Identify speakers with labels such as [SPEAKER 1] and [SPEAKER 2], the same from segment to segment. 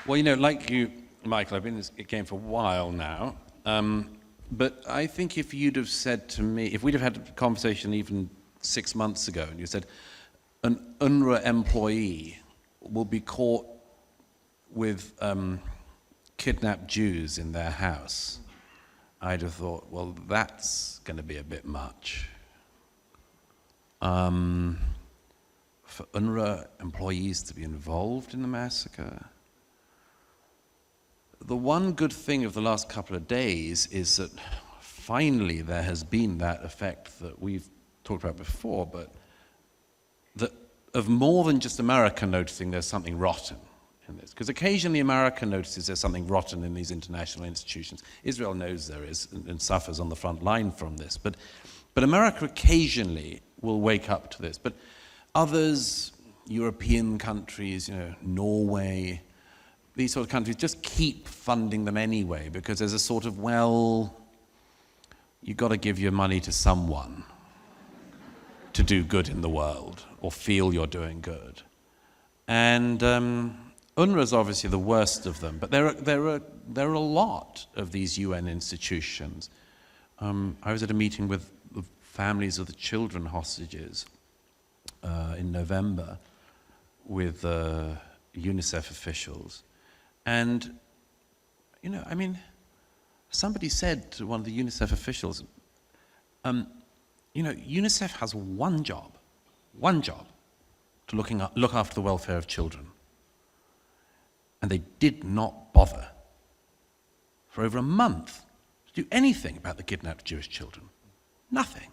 [SPEAKER 1] Well, like you, Michael, I've been in this game for a while now, but I think if you'd have said to me, if we'd have had a conversation even 6 months ago, and you said, an UNRWA employee will be caught with kidnapped Jews in their house, I'd have thought, well, that's going to be a bit much. For UNRWA employees to be involved in the massacre. The one good thing of the last couple of days is that finally there has been that effect that we've talked about before, but that of more than just America noticing there's something rotten in this. Because occasionally America notices there's something rotten in these international institutions. Israel knows there is and suffers on the front line from this. But America occasionally will wake up to this. But others, European countries, Norway, these sort of countries just keep funding them anyway because there's a sort of, well, you've got to give your money to someone to do good in the world or feel you're doing good. And UNRWA is obviously the worst of them, but there are a lot of these UN institutions. I was at a meeting with the families of the children hostages in November with UNICEF officials. And, somebody said to one of the UNICEF officials, UNICEF has one job, to look after the welfare of children. And they did not bother for over a month to do anything about the kidnapped Jewish children. Nothing.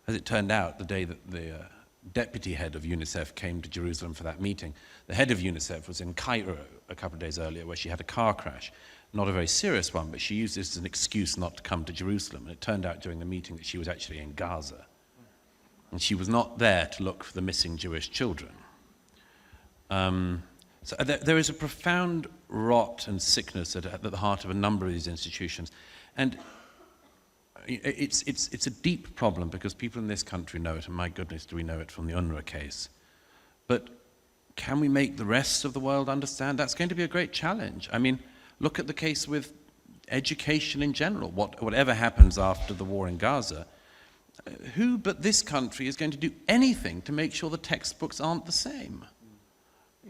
[SPEAKER 1] As it turned out, the day that the deputy head of UNICEF came to Jerusalem for that meeting, the head of UNICEF was in Cairo a couple of days earlier where she had a car crash. Not a very serious one, but she used this as an excuse not to come to Jerusalem. And it turned out during the meeting that she was actually in Gaza. And she was not there to look for the missing Jewish children. So there is a profound rot and sickness at the heart of a number of these institutions. And it's a deep problem because people in this country know it, and my goodness, do we know it from the UNRWA case. But can we make the rest of the world understand? That's going to be a great challenge. Look at the case with education in general. Whatever happens after the war in Gaza, who but this country is going to do anything to make sure the textbooks aren't the same?